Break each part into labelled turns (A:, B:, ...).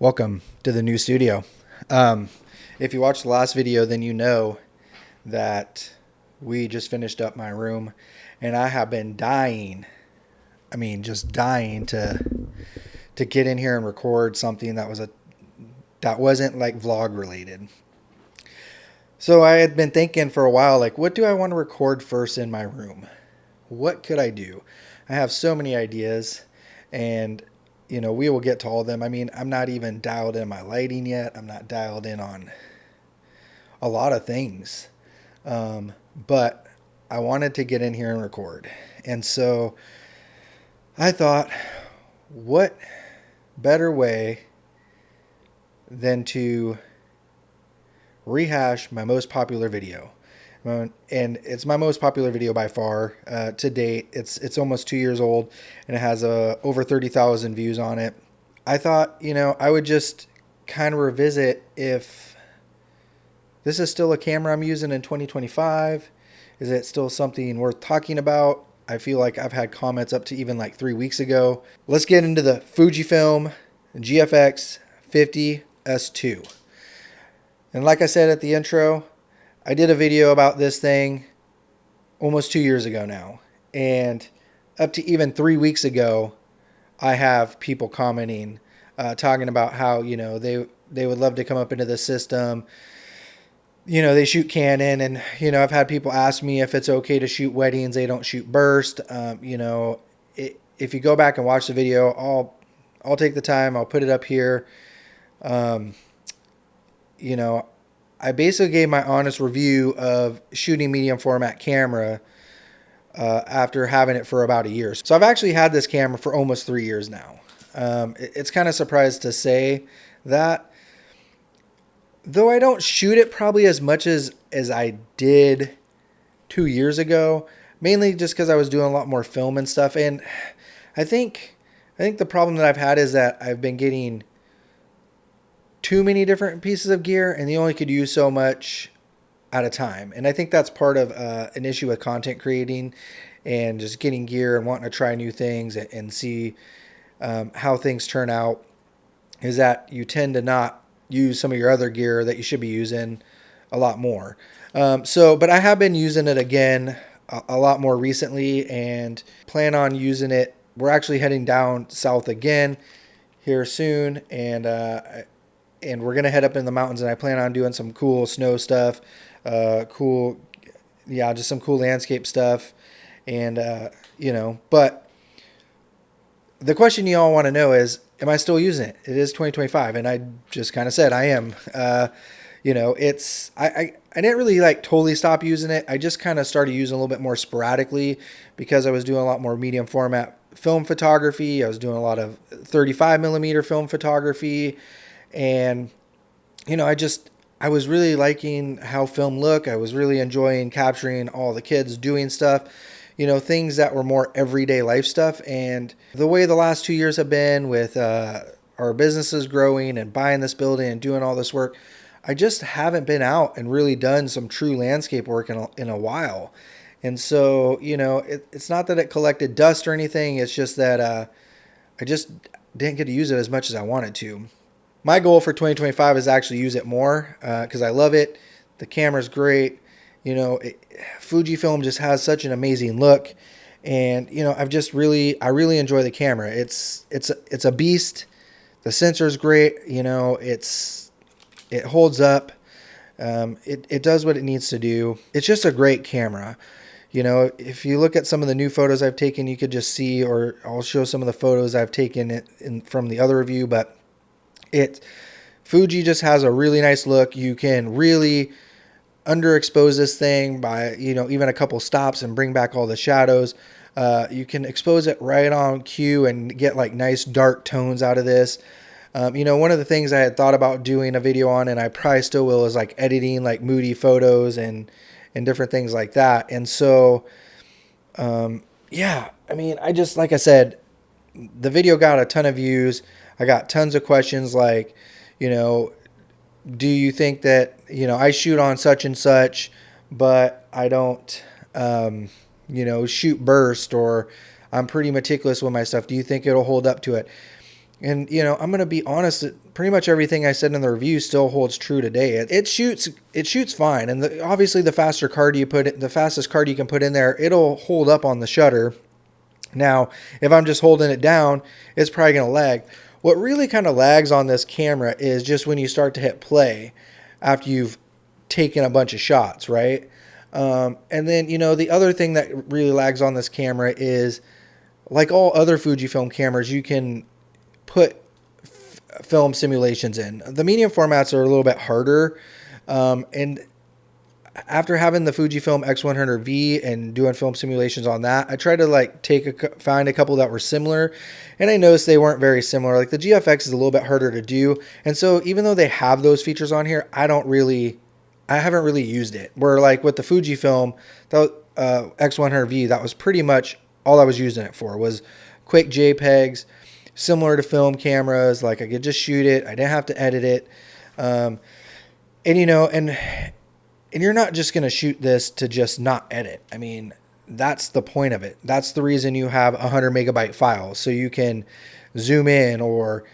A: Welcome to the new studio. If you watched the last video, then you know that we just finished up my room, and I have been dying. I mean, just dying to get in here and record something that wasn't like vlog related. So I had been thinking for a while, like, what do I want to record first in my room? What could I do? I have so many ideas, and we will get to all of them. I mean, I'm not even dialed in my lighting yet. I'm not dialed in on a lot of things. But I wanted to get in here and record. And so I thought, what better way than to rehash my most popular video? And it's my most popular video by far to date. It's almost 2 years old, and it has over 30,000 views on it. I thought, I would just kind of revisit if this is still a camera I'm using in 2025. Is it still something worth talking about? I feel like I've had comments up to even like 3 weeks ago. Let's get into the Fuji Film GFX50sii. And like I said at the intro, I did a video about this thing almost 2 years ago now. And up to even 3 weeks ago, I have people commenting, talking about how, they would love to come up into the system. They shoot Canon, and, I've had people ask me if it's okay to shoot weddings. They don't shoot burst. If you go back and watch the video, I'll take the time. I'll put it up here. I basically gave my honest review of shooting medium format camera after having it for about a year. So I've actually had this camera for almost 3 years now. It's kind of surprised to say that, though I don't shoot it probably as much as I did 2 years ago, mainly just because I was doing a lot more film and stuff. And I think the problem that I've had is that I've been getting too many different pieces of gear, and you only could use so much at a time. And I think that's part of an issue with content creating and just getting gear and wanting to try new things and see how things turn out, is that you tend to not use some of your other gear that you should be using a lot more. But I have been using it again a lot more recently, and plan on using it. We're actually heading down south again here soon, and we're going to head up in the mountains, and I plan on doing some cool snow stuff, just some cool landscape stuff. And, but the question you all want to know is, am I still using it? It is 2025. And I just kind of said I am. I didn't really like totally stop using it. I just kind of started using a little bit more sporadically because I was doing a lot more medium format film photography. I was doing a lot of 35 millimeter film photography. And, I was really liking how film looked. I was really enjoying capturing all the kids doing stuff, things that were more everyday life stuff. And the way the last 2 years have been with our businesses growing and buying this building and doing all this work, I just haven't been out and really done some true landscape work in a while. And so, it's not that it collected dust or anything. It's just that I just didn't get to use it as much as I wanted to. My goal for 2025 is actually use it more because I love it. The camera's great. Fuji Film just has such an amazing look, and I really enjoy the camera. It's a beast. The sensor's great. It holds up. It does what it needs to do. It's just a great camera. If you look at some of the new photos I've taken, you could just see, or I'll show some of the photos I've taken from the other review, but Fuji just has a really nice look. You can really underexpose this thing by, even a couple stops and bring back all the shadows. You can expose it right on cue and get like nice dark tones out of this. One of the things I had thought about doing a video on, and I probably still will, is like editing like moody photos and different things like that. And so, like I said, the video got a ton of views. I got tons of questions like, do you think that, I shoot on such and such, but I don't, shoot burst, or I'm pretty meticulous with my stuff. Do you think it'll hold up to it? And, I'm going to be honest, pretty much everything I said in the review still holds true today. It shoots fine, and obviously the faster card you put it, the fastest card you can put in there, it'll hold up on the shutter. Now, if I'm just holding it down, it's probably going to lag. What really kind of lags on this camera is just when you start to hit play after you've taken a bunch of shots, right? And then, the other thing that really lags on this camera is, like all other Fujifilm cameras, you can put film simulations in. The medium formats are a little bit harder. And after having the Fujifilm X100V and doing film simulations on that, I tried to find a couple that were similar, and I noticed they weren't very similar. Like the GFX is a little bit harder to do, and so even though they have those features on here, I haven't really used it. Where like with the Fujifilm X100V, that was pretty much all I was using it for, was quick JPEGs, similar to film cameras. Like I could just shoot it, I didn't have to edit it, and you're not just going to shoot this to just not edit. I mean, that's the point of it. That's the reason you have 100 megabyte files, so you can zoom in or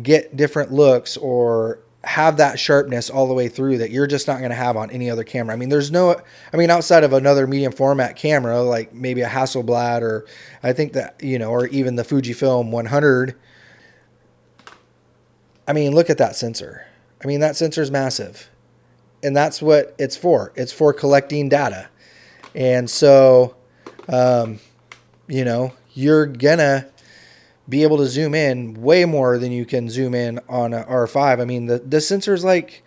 A: get different looks or have that sharpness all the way through that you're just not going to have on any other camera. I mean, outside of another medium format camera, like maybe a Hasselblad, or I think that, or even the Fujifilm 100. I mean, look at that sensor. I mean, that sensor is massive. And that's what it's for. It's for collecting data. And so, you're going to be able to zoom in way more than you can zoom in on an R5. I mean, the sensor is like,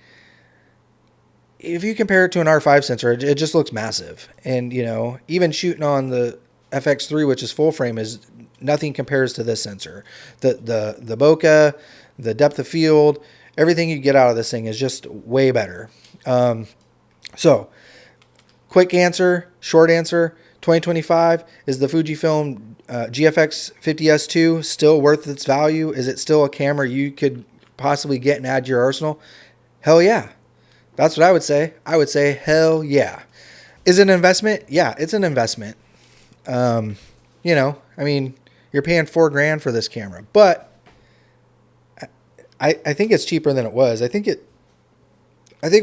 A: if you compare it to an R5 sensor, it just looks massive. And, even shooting on the FX3, which is full frame, is nothing compares to this sensor. The bokeh, the depth of field, everything you get out of this thing is just way better. So quick answer, short answer, 2025, is the Fujifilm GFX50s2 still worth its value? Is it still a camera you could possibly get and add to your arsenal? Hell yeah. That's what I would say. I would say hell yeah. Is it an investment? Yeah, it's an investment. I mean, you're paying $4,000 for this camera, but I think it's cheaper than it was. I think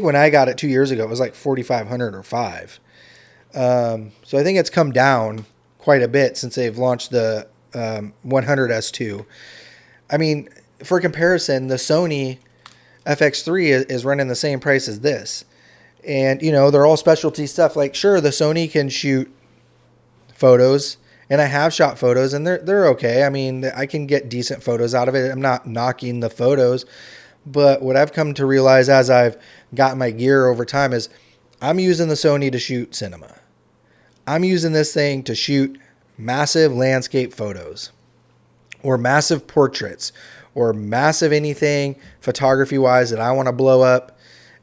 A: when I got it 2 years ago, it was like $4,500 or $5,000. So I think it's come down quite a bit since they've launched the 100S2. I mean, for comparison, the Sony FX3 is running the same price as this. And, they're all specialty stuff. Like, sure, the Sony can shoot photos, and I have shot photos, and they're okay. I mean, I can get decent photos out of it. I'm not knocking the photos. But what I've come to realize as I've gotten my gear over time is I'm using the Sony to shoot cinema. I'm using this thing to shoot massive landscape photos or massive portraits or massive anything photography-wise that I want to blow up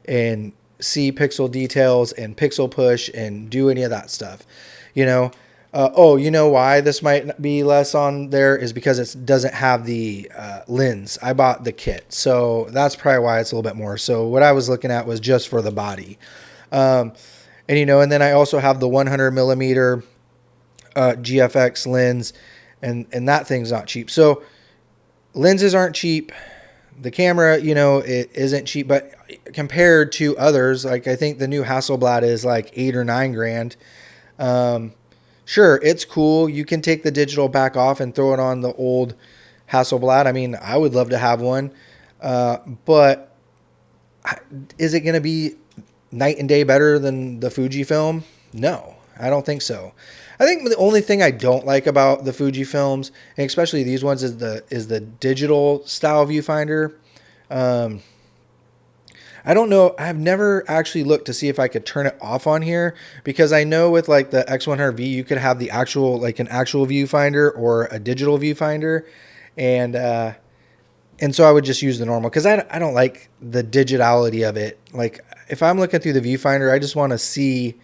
A: and see pixel details and pixel push and do any of that stuff. Why this might be less on there is because it doesn't have the lens. I bought the kit, so that's probably why it's a little bit more. So what I was looking at was just for the body. And then I also have the 100 millimeter GFX lens, and that thing's not cheap. So lenses aren't cheap. The camera, it isn't cheap, but compared to others, like I think the new Hasselblad is like $8,000 or $9,000. Sure, it's cool. You can take the digital back off and throw it on the old Hasselblad. I mean, I would love to have one. But is it going to be night and day better than the Fujifilm? No, I don't think so. I think the only thing I don't like about the Fujifilms, and especially these ones, is the digital style viewfinder. I don't know. I've never actually looked to see if I could turn it off on here, because I know with like the X100V, you could have the actual, like an actual viewfinder or a digital viewfinder. And so I would just use the normal, because I don't like the digitality of it. Like if I'm looking through the viewfinder, I just want to see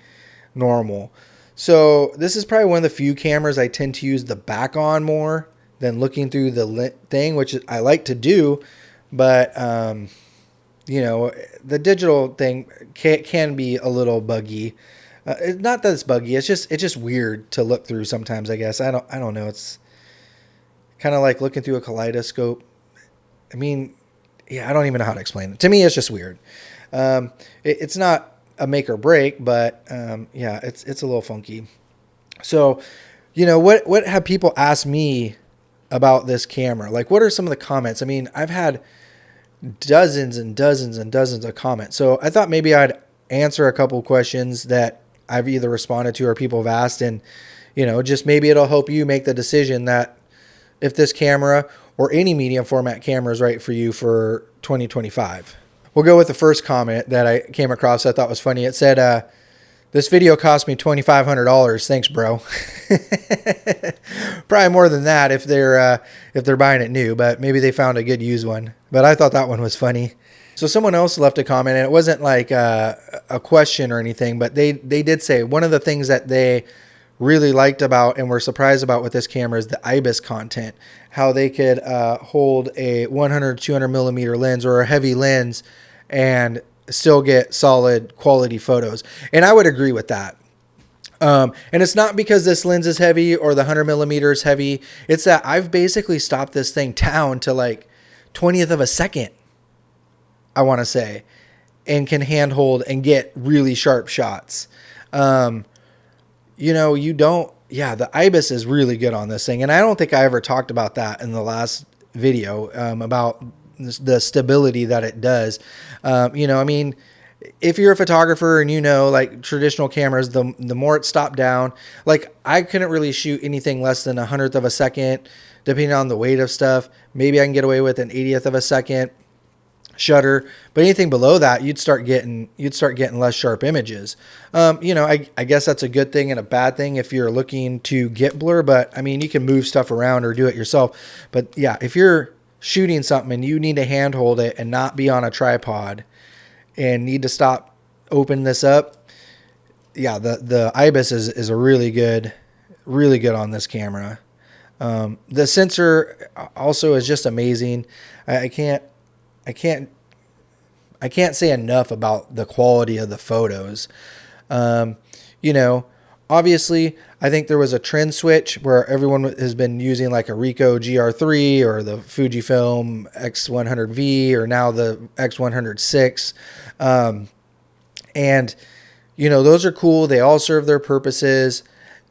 A: normal. So this is probably one of the few cameras I tend to use the back on more than looking through the thing, which I like to do. But, the digital thing can be a little buggy. It's not that it's buggy. It's just weird to look through sometimes, I guess. I don't know. It's kind of like looking through a kaleidoscope. I mean, yeah, I don't even know how to explain it. To me, it's just weird. It's not a make or break, but yeah, it's a little funky. So, what have people asked me about this camera? Like, what are some of the comments? I mean, I've had dozens and dozens and dozens of comments. So I thought maybe I'd answer a couple questions that I've either responded to or people have asked, and just maybe it'll help you make the decision that if this camera or any medium format camera is right for you for 2025. We'll go with the first comment that I came across I thought was funny. It said, this video cost me $2,500. Thanks, bro. Probably more than that if they're buying it new, but maybe they found a good used one. But I thought that one was funny. So someone else left a comment, and it wasn't like a question or anything, but they did say one of the things that they really liked about and were surprised about with this camera is the IBIS content, how they could hold a 100, 200 millimeter lens or a heavy lens and still get solid quality photos. And I would agree with that. And it's not because this lens is heavy or the 100 millimeter is heavy. It's that I've basically stopped this thing down to like 20th of a second, I want to say, and can handhold and get really sharp shots. The IBIS is really good on this thing. And I don't think I ever talked about that in the last video, about the stability that it does. If you're a photographer and like traditional cameras, the more it's stopped down, like I couldn't really shoot anything less than 100th of a second, depending on the weight of stuff. Maybe I can get away with an 80th of a second shutter, but anything below that, you'd start getting less sharp images. I guess that's a good thing and a bad thing if you're looking to get blur, but I mean, you can move stuff around or do it yourself. But yeah, if you're shooting something and you need to handhold it and not be on a tripod and need to stop, open this up, yeah, the IBIS is a really good on this camera. The sensor also is just amazing. I can't say enough about the quality of the photos. Obviously, I think there was a trend switch where everyone has been using like a Ricoh GR3 or the Fuji Film X100V or now the X100VI. Those are cool. They all serve their purposes.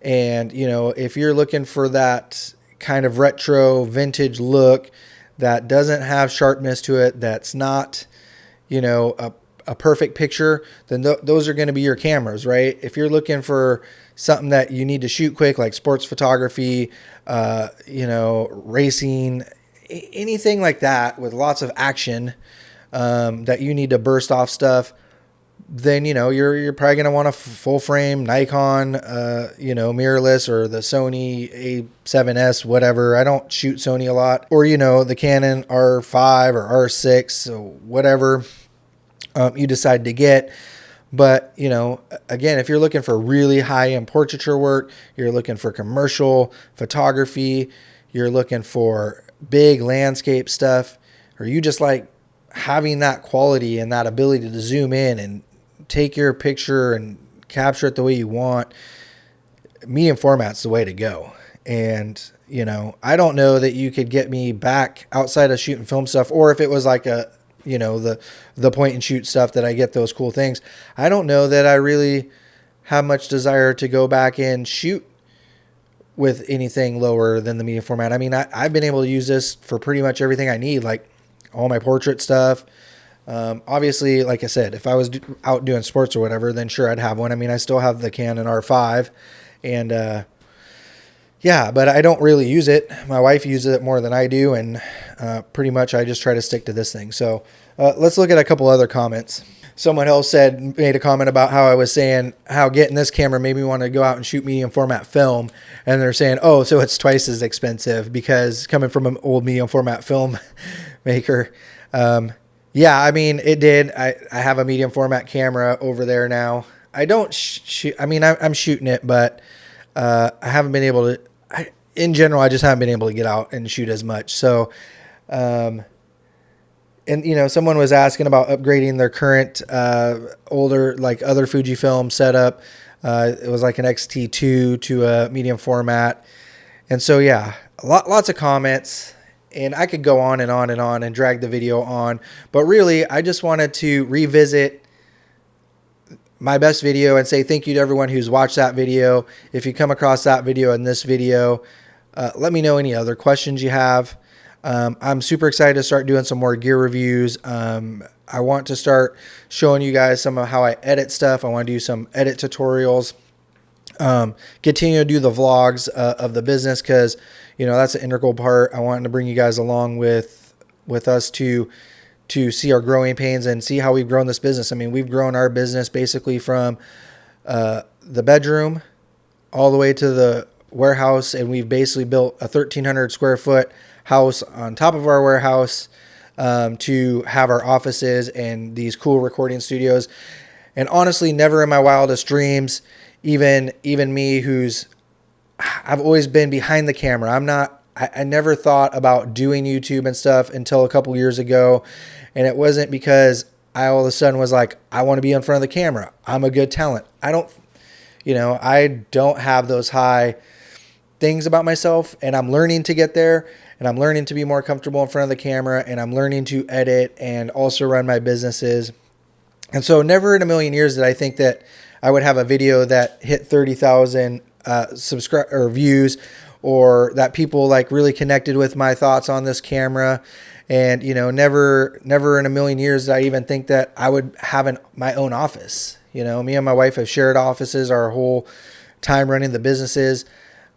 A: And, if you're looking for that kind of retro vintage look that doesn't have sharpness to it, that's not, a perfect picture, then those are going to be your cameras, right? If you're looking for something that you need to shoot quick, like sports photography, racing, anything like that with lots of action, that you need to burst off stuff, then, you're probably going to want a full frame Nikon, mirrorless, or the Sony A7S, whatever. I don't shoot Sony a lot, or, the Canon R5 or R6, so whatever you decide to get. But, again, if you're looking for really high-end portraiture work, you're looking for commercial photography, you're looking for big landscape stuff, or you just like having that quality and that ability to zoom in and take your picture and capture it the way you want, medium format's the way to go. And, I don't know that you could get me back outside of shooting film stuff, or if it was like the point and shoot stuff that I get those cool things. I don't know that I really have much desire to go back and shoot with anything lower than the medium format. I mean, I've been able to use this for pretty much everything I need, like all my portrait stuff. Obviously, like I said, if I was out doing sports or whatever, then sure, I'd have one. I mean, I still have the Canon R5, and yeah, but I don't really use it. My wife uses it more than I do, and pretty much I just try to stick to this thing. So let's look at a couple other comments. Someone else made a comment about how I was saying how getting this camera made me want to go out and shoot medium format film, and they're saying, oh, so it's twice as expensive because coming from an old medium format film maker. Yeah, I mean, it did. I have a medium format camera over there now. I don't shoot. I mean, I'm shooting it, but I haven't been able to. In general, I just haven't been able to get out and shoot as much. So, and someone was asking about upgrading their current older, like other Fujifilm setup. It was like an XT2 to a medium format, and so yeah, lots of comments. And I could go on and on and on and drag the video on, but really I just wanted to revisit my best video and say thank you to everyone who's watched that video. If you come across that video in this video, let me know any other questions you have. I'm super excited to start doing some more gear reviews. I want to start showing you guys some of how I edit stuff. I want to do some edit tutorials. Continue to do the vlogs of the business, because that's an integral part. I want to bring you guys along with us to see our growing pains and see how we've grown this business. I mean, we've grown our business basically from the bedroom all the way to the warehouse, and we've basically built a 1,300 square foot house on top of our warehouse to have our offices and these cool recording studios. And honestly, never in my wildest dreams, even me, I've always been behind the camera. I never thought about doing YouTube and stuff until a couple years ago. And it wasn't because I all of a sudden was like, I want to be in front of the camera. I'm a good talent. I don't have those high things about myself, and I'm learning to get there, and I'm learning to be more comfortable in front of the camera, and I'm learning to edit and also run my businesses. And so never in a million years did I think that I would have a video that hit 30,000 views, or that people like really connected with my thoughts on this camera. And, never in a million years did I even think that I would have my own office. Me and my wife have shared offices our whole time running the businesses.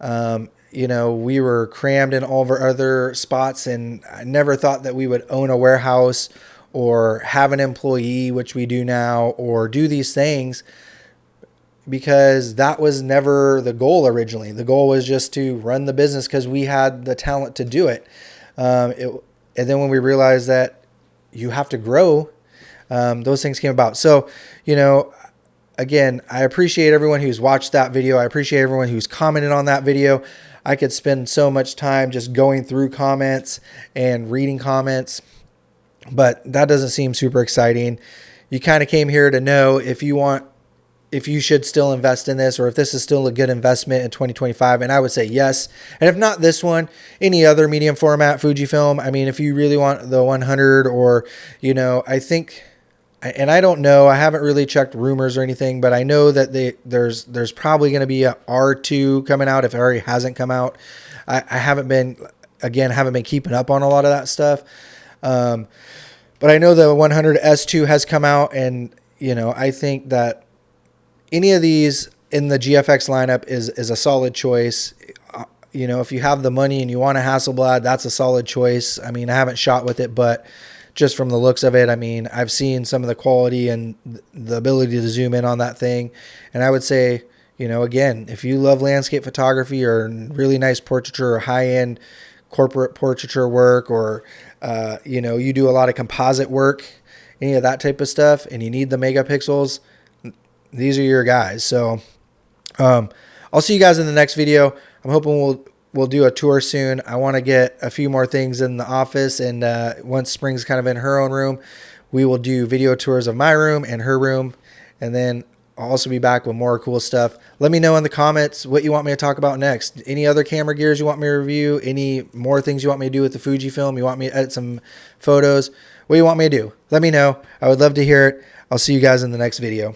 A: We were crammed in all of our other spots, and I never thought that we would own a warehouse or have an employee, which we do now, or do these things, because that was never the goal originally. The goal was just to run the business because we had the talent to do it. And then when we realized that you have to grow, those things came about. So, again, I appreciate everyone who's watched that video. I appreciate everyone who's commented on that video. I could spend so much time just going through comments and reading comments, but that doesn't seem super exciting. You kind of came here to know if you should still invest in this, or if this is still a good investment in 2025. And I would say yes. And if not this one, any other medium format Fujifilm. I mean, if you really want the 100, or, I think, and I don't know, I haven't really checked rumors or anything, but I know that there's probably going to be a R2 coming out if it already hasn't come out. I haven't been keeping up on a lot of that stuff. But I know the 100 S2 has come out, and, I think that any of these in the GFX lineup is a solid choice. If you have the money and you want a Hasselblad, that's a solid choice. I mean, I haven't shot with it, but just from the looks of it, I mean, I've seen some of the quality and the ability to zoom in on that thing. And I would say, again, if you love landscape photography or really nice portraiture or high-end corporate portraiture work, or, you do a lot of composite work, any of that type of stuff, and you need the megapixels, these are your guys. So I'll see you guys in the next video. I'm hoping we'll do a tour soon. I want to get a few more things in the office, and once Spring's kind of in her own room, we will do video tours of my room and her room, and then I'll also be back with more cool stuff. Let me know in the comments what you want me to talk about next. Any other camera gears you want me to review? Any more things you want me to do with the Fujifilm? You want me to edit some photos? What do you want me to do? Let me know. I would love to hear it. I'll see you guys in the next video.